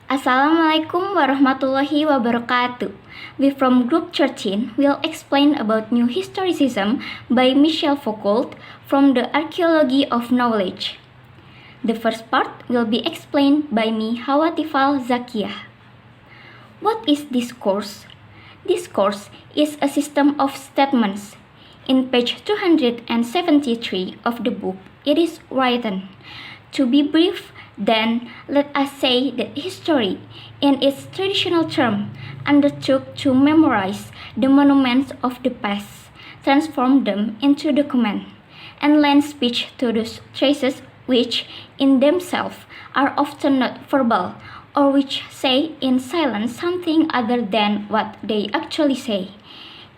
Assalamualaikum warahmatullahi wabarakatuh. We from Group 13 will explain about New Historicism by Michel Foucault from the Archeology of Knowledge. The first part will be explained by me, Hawwa Thifal Dzakiyyah. What is discourse? Discourse is a system of statements. In page 273 of the book, it is written, to be brief, then let us say that history, in its traditional term, undertook to memorize the monuments of the past, transform them into document, and lend speech to those traces which in themselves are often not verbal, or which say in silence something other than what they actually say.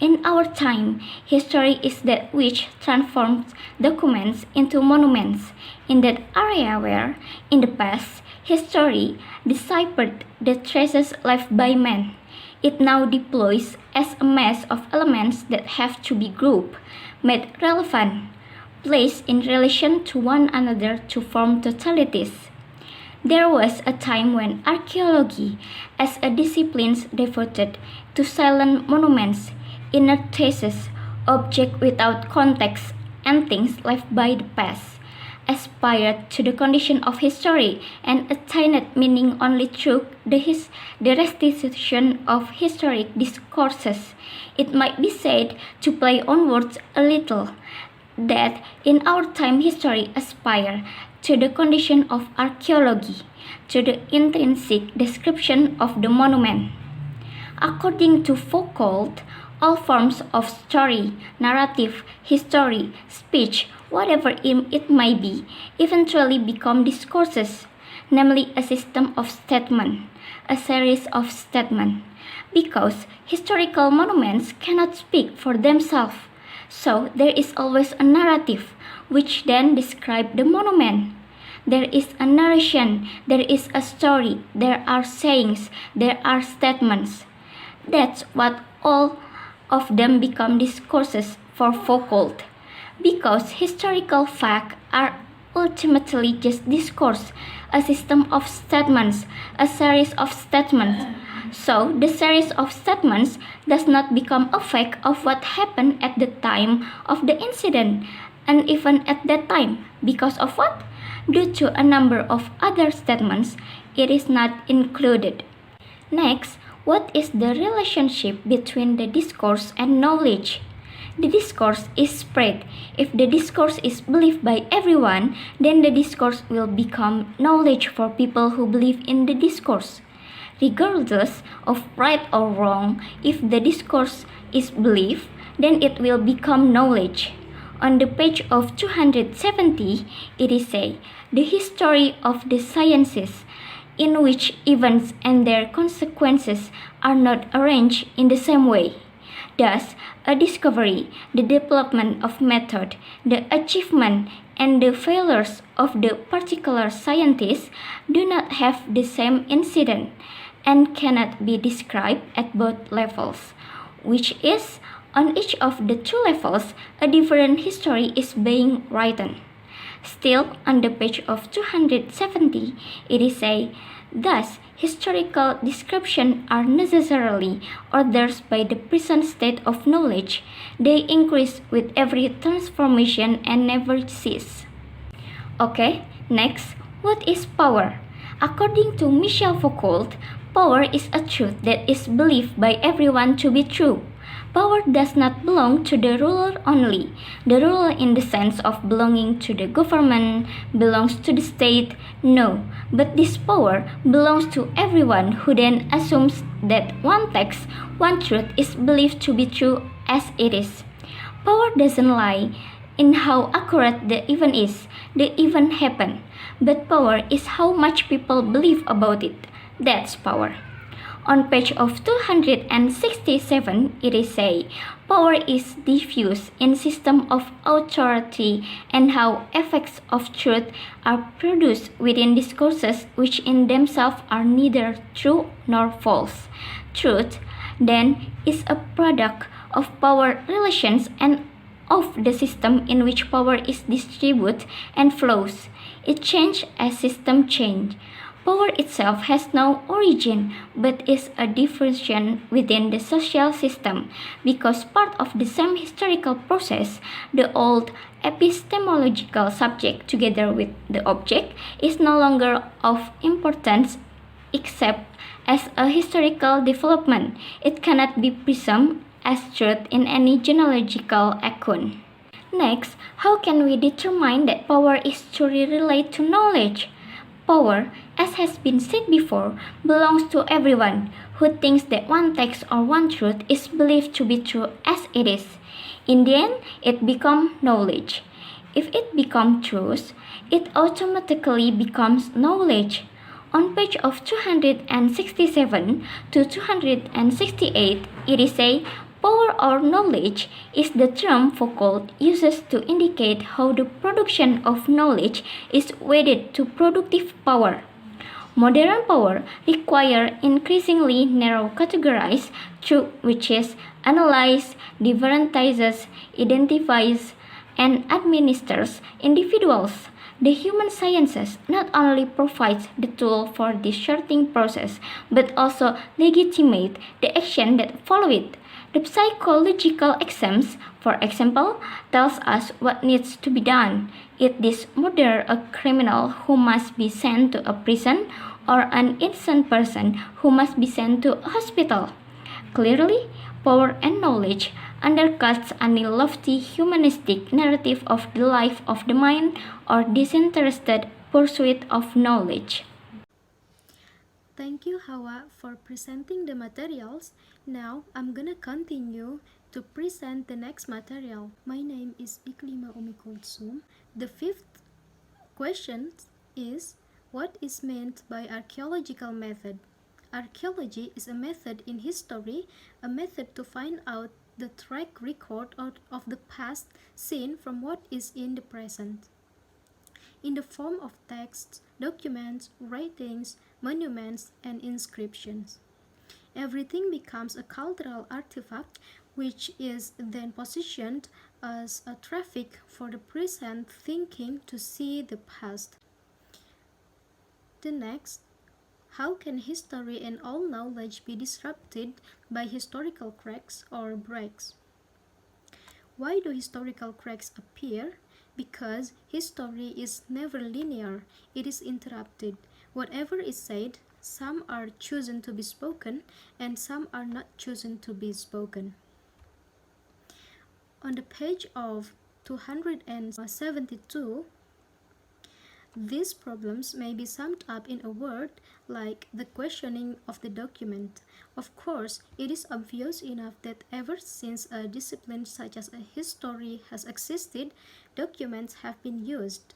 In our time, history is that which transforms documents into monuments. In that area where, in the past, history deciphered the traces left by man, it now deploys as a mass of elements that have to be grouped, made relevant, placed in relation to one another to form totalities. There was a time when archaeology, as a discipline devoted to silent monuments, inner traces, objects without context, and things left by the past, aspired to the condition of history and attained meaning only through the restitution of historic discourses. It might be said, to play on words a little, that in our time history aspires to the condition of archaeology, to the intrinsic description of the monument. According to Foucault, all forms of story, narrative, history, speech, whatever it may be, eventually become discourses, namely a system of statement, a series of statements, because historical monuments cannot speak for themselves. So there is always a narrative, which then describes the monument. There is a narration, there is a story, there are sayings, there are statements. That's what all of them become discourses for Foucault, because historical facts are ultimately just discourse, a system of statements, a series of statements. So the series of statements does not become a fact of what happened at the time of the incident, and even at that time, because of what? Due to a number of other statements, it is not included. Next, what is the relationship between the discourse and knowledge? The discourse is spread. If the discourse is believed by everyone, then the discourse will become knowledge for people who believe in the discourse. Regardless of right or wrong, if the discourse is believed, then it will become knowledge. On the page of 270, it is said, the history of the sciences, in which events and their consequences are not arranged in the same way. Thus, a discovery, the development of method, the achievement and the failures of the particular scientist do not have the same incident and cannot be described at both levels, which is, on each of the two levels, a different history is being written. Still, on the page of 270, it is said, thus, historical descriptions are necessarily ordered by the present state of knowledge. They increase with every transformation and never cease. Okay, next, what is power? According to Michel Foucault, power is a truth that is believed by everyone to be true. Power does not belong to the ruler only. The ruler in the sense of belonging to the government, belongs to the state, no. But this power belongs to everyone who then assumes that one text, one truth is believed to be true as it is. Power doesn't lie in how accurate the event is, the event happened. But power is how much people believe about it. That's power. On page of 267, it is said, power is diffuse in system of authority and how effects of truth are produced within discourses which in themselves are neither true nor false. Truth, then, is a product of power relations and of the system in which power is distributed and flows. It changes as system change. Power itself has no origin, but is a diffusion within the social system, because part of the same historical process, the old epistemological subject together with the object is no longer of importance except as a historical development. It cannot be presumed as truth in any genealogical account. Next, how can we determine that power is truly related to knowledge? Power, as has been said before, belongs to everyone who thinks that one text or one truth is believed to be true as it is. In the end, it becomes knowledge. If it becomes truth, it automatically becomes knowledge. On page of 267 to 268, it is said, power or knowledge is the term Foucault uses to indicate how the production of knowledge is wedded to productive power. Modern power requires increasingly narrow categories through which it analyzes, differentiates, identifies, and administers individuals. The human sciences not only provides the tool for this sorting process, but also legitimate the action that follow it. The psychological exams, for example, tells us what needs to be done. Is this murder a criminal who must be sent to a prison, or an innocent person who must be sent to a hospital? Clearly, power and knowledge undercuts any lofty humanistic narrative of the life of the mind or disinterested pursuit of knowledge. Thank you, Hawwa, for presenting the materials. Now, I'm gonna continue to present the next material. My name is Iklima Umi Kultsum. The fifth question is, what is meant by archaeological method? Archaeology is a method in history, a method to find out the track record of the past seen from what is in the present. In the form of texts, documents, writings, monuments, and inscriptions. Everything becomes a cultural artifact which is then positioned as a traffic for the present thinking to see the past. The next, how can history and all knowledge be disrupted by historical cracks or breaks? Why do historical cracks appear? Because history is never linear, it is interrupted. Whatever is said, some are chosen to be spoken and some are not chosen to be spoken. On the page of 272, these problems may be summed up in a word like the questioning of the document. Of course, it is obvious enough that ever since a discipline such as a history has existed, documents have been used,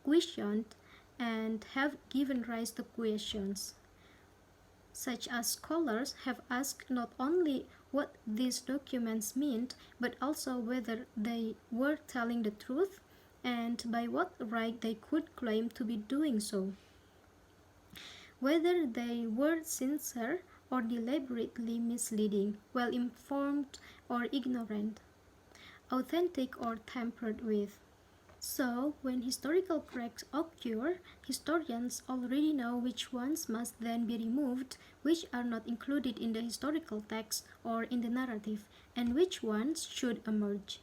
questioned, and have given rise to questions, such as scholars have asked not only what these documents meant, but also whether they were telling the truth and by what right they could claim to be doing so, whether they were sincere or deliberately misleading, well-informed or ignorant, authentic or tampered with. So, when historical cracks occur, historians already know which ones must then be removed, which are not included in the historical text or in the narrative, and which ones should emerge.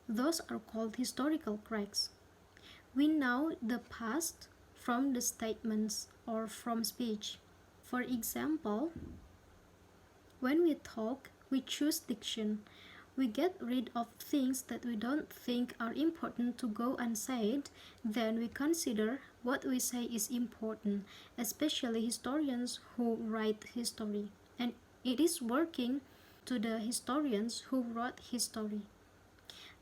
Those are called historical cracks. We know the past from the statements or from speech. For example, when we talk, we choose diction. We get rid of things that we don't think are important to go unsaid, then we consider what we say is important, especially historians who write history. And it is working to the historians who wrote history.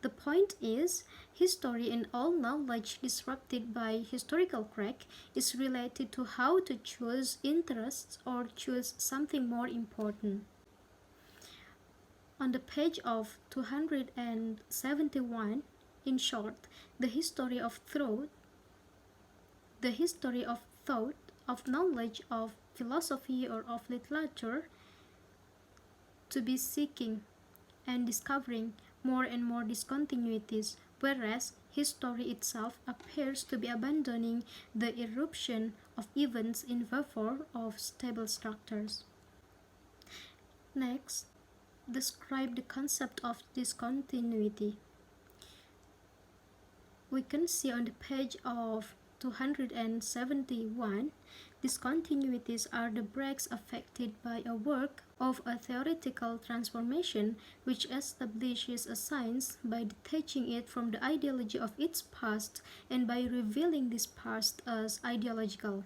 The point is, history and all knowledge disrupted by historical crack is related to how to choose interests or choose something more important. On the page of 271, in short, the history of thought, of knowledge, of philosophy or of literature, to be seeking and discovering more and more discontinuities, whereas history itself appears to be abandoning the eruption of events in favor of stable structures. Next, describe the concept of discontinuity. We can see on the page of 271, discontinuities are the breaks affected by a work of a theoretical transformation which establishes a science by detaching it from the ideology of its past and by revealing this past as ideological.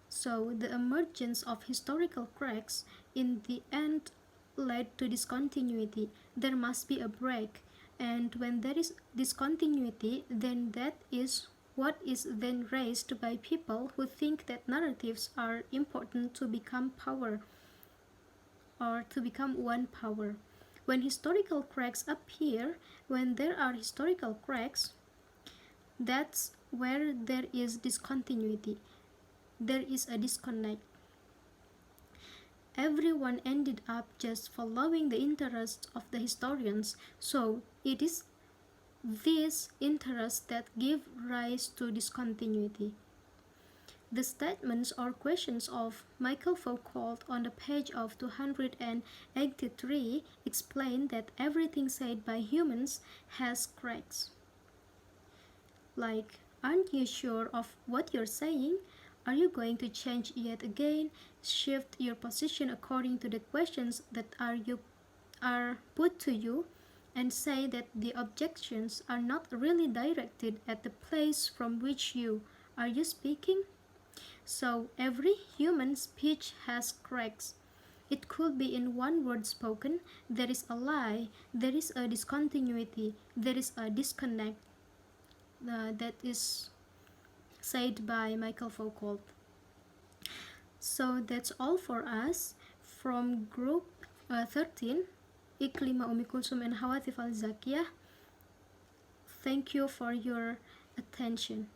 So the emergence of historical cracks in the end led to discontinuity. There must be a break, and when there is discontinuity, then that is what is then raised by people who think that narratives are important to become power or to become one power. When historical cracks appear, when there are historical cracks, that's where there is discontinuity. There is a disconnect. Everyone ended up just following the interests of the historians, so it is these interests that give rise to discontinuity. The statements or questions of Michel Foucault on the page of 283 explain that everything said by humans has cracks. Like, aren't you sure of what you're saying? Are you going to change yet again? Shift your position according to the questions that are put to you, and say that the objections are not really directed at the place from which you are speaking? So every human speech has cracks. It could be in one word spoken, there is a lie, there is a discontinuity, there is a disconnect. That is said by Michel Foucault. So that's all for us from group 13, Iklima Umi Kultsum and Hawwa Thifal Dzakiyyah. Thank you for your attention.